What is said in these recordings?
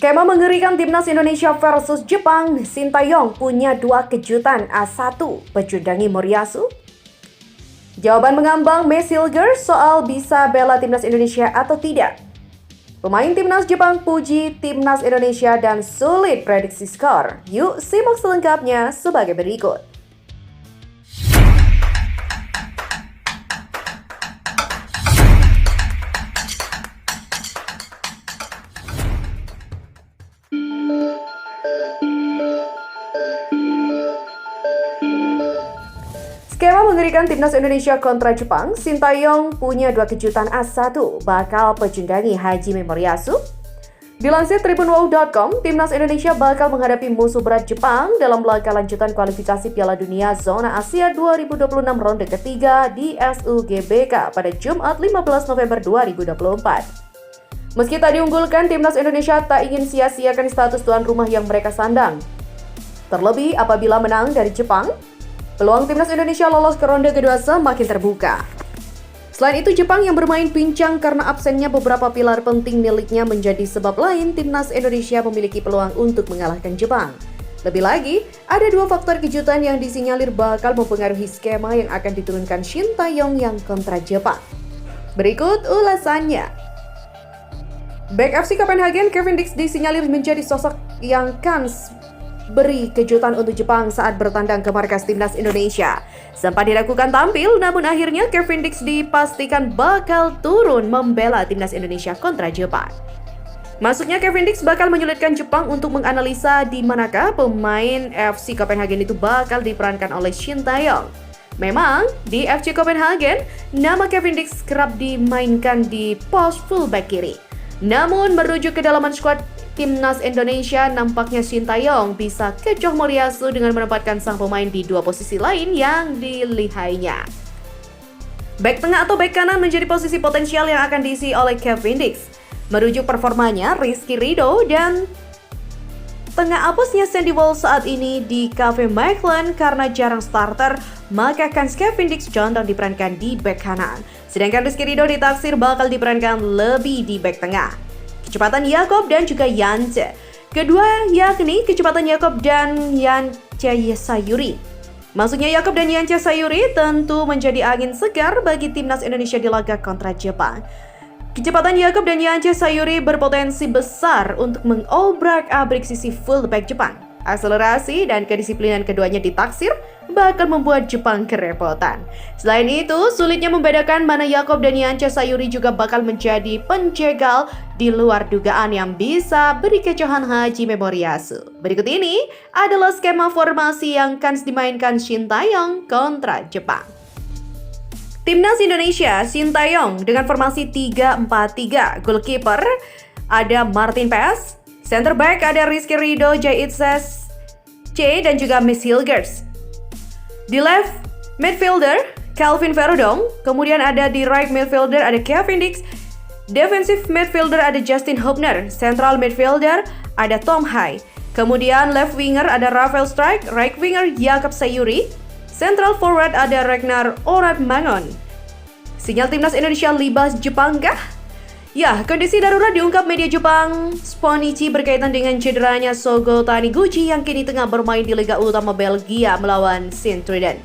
Skema mengerikan timnas Indonesia versus Jepang, Sintayong punya dua kejutan A1, pecundangi Moriyasu. Jawaban mengambang Messi Hilgers soal bisa bela timnas Indonesia atau tidak. Pemain timnas Jepang puji timnas Indonesia dan sulit prediksi skor. Yuk simak selengkapnya sebagai berikut. Skema mengerikan timnas Indonesia kontra Jepang, Sintayong punya dua kejutan A1, bakal pecundangi Hajime Moriyasu. Dilansir tribunwau.com, timnas Indonesia bakal menghadapi musuh berat Jepang dalam laga lanjutan kualifikasi Piala Dunia Zona Asia 2026 ronde ketiga di SUGBK pada Jumat 15 November 2024. Meski tak diunggulkan, timnas Indonesia tak ingin sia-siakan status tuan rumah yang mereka sandang. Terlebih apabila menang dari Jepang, peluang timnas Indonesia lolos ke ronde kedua semakin terbuka. Selain itu, Jepang yang bermain pincang karena absennya beberapa pilar penting miliknya menjadi sebab lain timnas Indonesia memiliki peluang untuk mengalahkan Jepang. Lebih lagi, ada dua faktor kejutan yang disinyalir bakal mempengaruhi skema yang akan diturunkan Sintayong yang kontra Jepang. Berikut ulasannya. Bek FC Copenhagen Kevin Dix disinyalir menjadi sosok yang kans beri kejutan untuk Jepang saat bertandang ke markas timnas Indonesia. Sempat diragukan tampil, namun akhirnya Kevin Dix dipastikan bakal turun membela timnas Indonesia kontra Jepang. Masuknya Kevin Dix bakal menyulitkan Jepang untuk menganalisa di manakah pemain FC Copenhagen itu bakal diperankan oleh Sintayong. Memang, di FC Copenhagen, nama Kevin Dix kerap dimainkan di pos fullback kiri. Namun, merujuk kedalaman skuad timnas Indonesia, nampaknya Sintayong bisa kecoh Moriyasu dengan menempatkan sang pemain di dua posisi lain yang dilihainya. Bek tengah atau bek kanan menjadi posisi potensial yang akan diisi oleh Kevin Dix. Merujuk performanya, Rizky Ridho dan tengah apusnya Sandy Walsh saat ini di Cafe Mechelen karena jarang starter, maka kans Kevin Dix condong diperankan di bek kanan. Sedangkan Rizky Ridho ditaksir bakal diperankan lebih di bek tengah. Kecepatan Yakob dan juga Yance. Kedua yakni kecepatan Yakob dan Yance Sayuri. Masuknya Yakob dan Yance Sayuri tentu menjadi angin segar bagi timnas Indonesia di laga kontra Jepang. Kecepatan Yakob dan Yance Sayuri berpotensi besar untuk mengobrak-abrik sisi fullback Jepang. Akselerasi dan kedisiplinan keduanya ditaksir bakal membuat Jepang kerepotan. Selain itu, sulitnya membedakan mana Yakob dan Yance Sayuri juga bakal menjadi penjegal di luar dugaan yang bisa beri kecohan Hajime Moriyasu. Berikut ini adalah skema formasi yang kans dimainkan Sintayong kontra Jepang. Timnas Indonesia, Sintayong dengan formasi 3-4-3. Goalkeeper ada Martin Paes. Center back ada Rizky Ridho, Jaitses C dan juga Messi Hilgers. Di left midfielder Calvin Verudong, kemudian ada di right midfielder ada Kevin Dix, defensive midfielder ada Justin Hubner, central midfielder ada Tom Hai, kemudian left winger ada Rafael Strijk, right winger Jakob Sayuri, central forward ada Ragnar Oratmangon. Sinyal timnas Indonesia libas Jepang kah? Ya, kondisi darurat diungkap media Jepang Sponichi berkaitan dengan cederanya Shogo Taniguchi yang kini tengah bermain di Liga Utama Belgia melawan Sint-Truiden.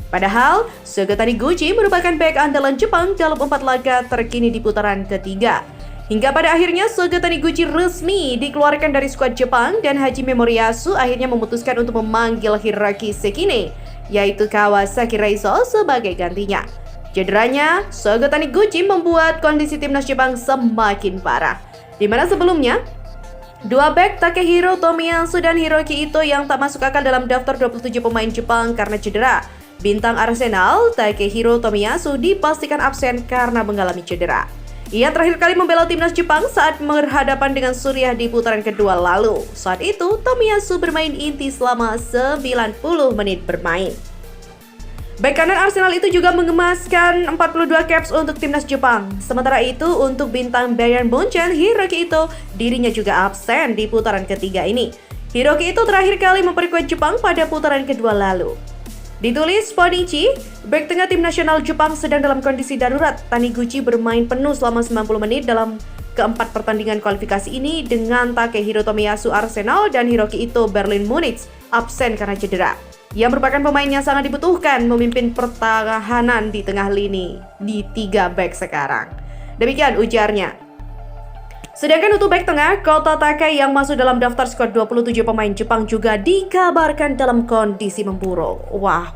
Padahal, Shogo Taniguchi merupakan bek andalan Jepang dalam 4 laga terkini di putaran ketiga. Hingga pada akhirnya Shogo Taniguchi resmi dikeluarkan dari skuad Jepang dan Hajime Moriyasu akhirnya memutuskan untuk memanggil Hiroki Sekine, yaitu Kawasaki Reiso sebagai gantinya. Cederanya, Shogo Taniguchi membuat kondisi timnas Jepang semakin parah. Di mana sebelumnya, dua bek Takehiro Tomiyasu dan Hiroki Ito yang tak masuk akal dalam daftar 27 pemain Jepang karena cedera. Bintang Arsenal, Takehiro Tomiyasu dipastikan absen karena mengalami cedera. Ia terakhir kali membela timnas Jepang saat berhadapan dengan Suriah di putaran kedua lalu. Saat itu, Tomiyasu bermain inti selama 90 menit bermain. Bek kanan Arsenal itu juga mengemaskan 42 caps untuk timnas Jepang. Sementara itu, untuk bintang Bayern Munchen, Hiroki Ito, dirinya juga absen di putaran ketiga ini. Hiroki Ito terakhir kali memperkuat Jepang pada putaran kedua lalu. Ditulis Sponichi, bek tengah tim nasional Jepang sedang dalam kondisi darurat. Taniguchi bermain penuh selama 90 menit dalam keempat pertandingan kualifikasi ini dengan Takehiro Tomiyasu Arsenal dan Hiroki Ito Berlin Munich absen karena cedera. Ia merupakan pemain yang sangat dibutuhkan memimpin pertahanan di tengah lini di 3 bek sekarang. Demikian ujarnya. Sedangkan untuk bek tengah, Kota Takai yang masuk dalam daftar skuad 27 pemain Jepang juga dikabarkan dalam kondisi memburuk. Wah.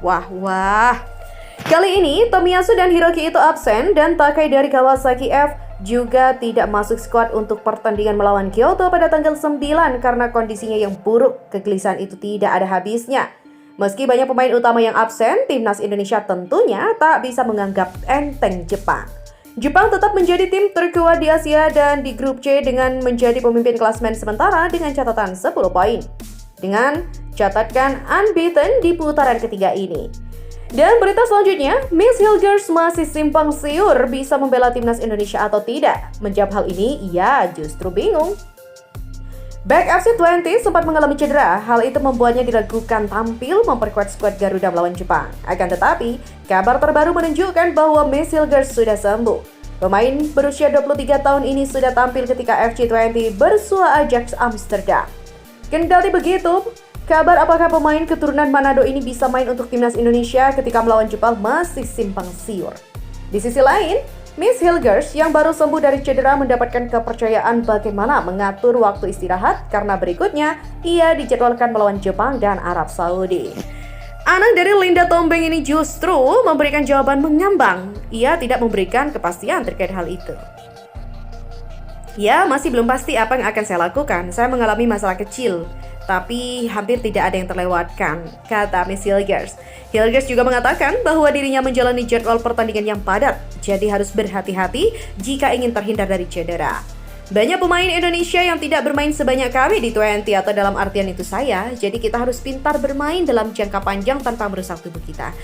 Kali ini, Tomiyasu dan Hiroki Ito absen dan Takai dari Kawasaki F juga tidak masuk skuad untuk pertandingan melawan Kyoto pada tanggal 9 karena kondisinya yang buruk. Kegelisahan itu tidak ada habisnya. Meski banyak pemain utama yang absen, timnas Indonesia tentunya tak bisa menganggap enteng Jepang. Jepang tetap menjadi tim terkuat di Asia dan di grup C dengan menjadi pemimpin klasemen sementara dengan catatan 10 poin. Dengan catatkan unbeaten di putaran ketiga ini. Dan berita selanjutnya, Miss Hilgers masih simpang siur bisa membela timnas Indonesia atau tidak. Menjawab hal ini, ia justru bingung. Back FC20 sempat mengalami cedera, hal itu membuatnya diragukan tampil memperkuat skuad Garuda melawan Jepang. Akan tetapi, kabar terbaru menunjukkan bahwa Miss Hilgers sudah sembuh. Pemain berusia 23 tahun ini sudah tampil ketika FC20 bersua Ajax Amsterdam. Kendati begitu, kabar apakah pemain keturunan Manado ini bisa main untuk timnas Indonesia ketika melawan Jepang masih simpang siur. Di sisi lain, Miss Hilgers yang baru sembuh dari cedera mendapatkan kepercayaan bagaimana mengatur waktu istirahat karena berikutnya ia dijadwalkan melawan Jepang dan Arab Saudi. Anak dari Linda Tombeng ini justru memberikan jawaban mengambang. Ia tidak memberikan kepastian terkait hal itu. Ya, masih belum pasti apa yang akan saya lakukan. Saya mengalami masalah kecil, tapi hampir tidak ada yang terlewatkan, kata Miss Hilgers. Hilgers juga mengatakan bahwa dirinya menjalani jadwal pertandingan yang padat, jadi harus berhati-hati jika ingin terhindar dari cedera. Banyak pemain Indonesia yang tidak bermain sebanyak kami di 20 atau dalam artian itu saya, jadi kita harus pintar bermain dalam jangka panjang tanpa merusak tubuh kita.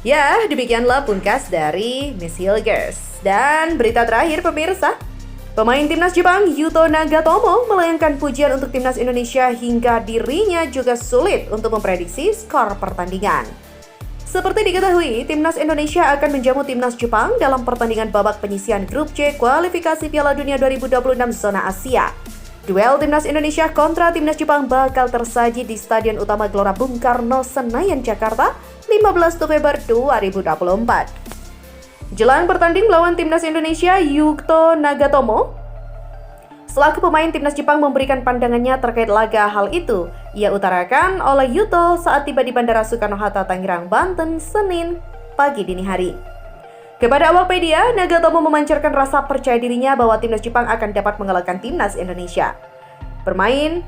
Ya, demikianlah pungkas dari Miss Hilgers. Dan berita terakhir pemirsa, pemain timnas Jepang Yuto Nagatomo melayangkan pujian untuk timnas Indonesia hingga dirinya juga sulit untuk memprediksi skor pertandingan. Seperti diketahui, timnas Indonesia akan menjamu timnas Jepang dalam pertandingan babak penyisihan grup C kualifikasi Piala Dunia 2026 zona Asia. Duel timnas Indonesia kontra timnas Jepang bakal tersaji di Stadion Utama Gelora Bung Karno, Senayan, Jakarta, 15 November 2024. Jelang bertanding melawan timnas Indonesia, Yuto Nagatomo selaku pemain timnas Jepang memberikan pandangannya terkait laga hal itu. Ia utarakan oleh Yuto saat tiba di Bandara Soekarno-Hatta, Tangerang, Banten, Senin pagi dini hari. Kepada awak media, Nagatomo memancarkan rasa percaya dirinya bahwa timnas Jepang akan dapat mengalahkan timnas Indonesia. Pemain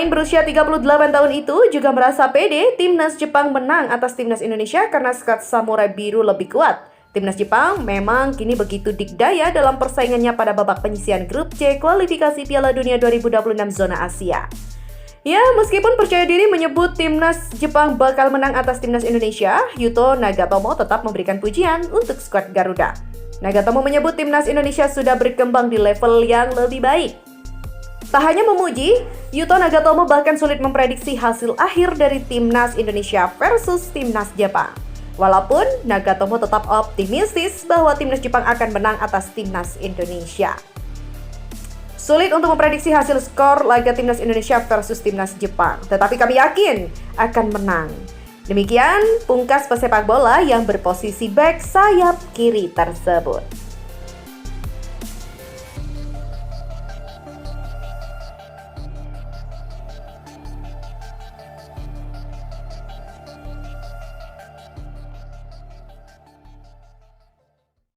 berusia 38 tahun itu juga merasa pede timnas Jepang menang atas timnas Indonesia karena skuad Samurai Biru lebih kuat. Timnas Jepang memang kini begitu dikdaya dalam persaingannya pada babak penyisihan grup C kualifikasi Piala Dunia 2026 zona Asia. Ya, meskipun percaya diri menyebut timnas Jepang bakal menang atas timnas Indonesia, Yuto Nagatomo tetap memberikan pujian untuk skuad Garuda. Nagatomo menyebut timnas Indonesia sudah berkembang di level yang lebih baik. Tak hanya memuji, Yuto Nagatomo bahkan sulit memprediksi hasil akhir dari timnas Indonesia versus timnas Jepang. Walaupun Nagatomo tetap optimistis bahwa timnas Jepang akan menang atas timnas Indonesia. Sulit untuk memprediksi hasil skor laga timnas Indonesia versus timnas Jepang, tetapi kami yakin akan menang. Demikian pungkas pesepak bola yang berposisi bek sayap kiri tersebut.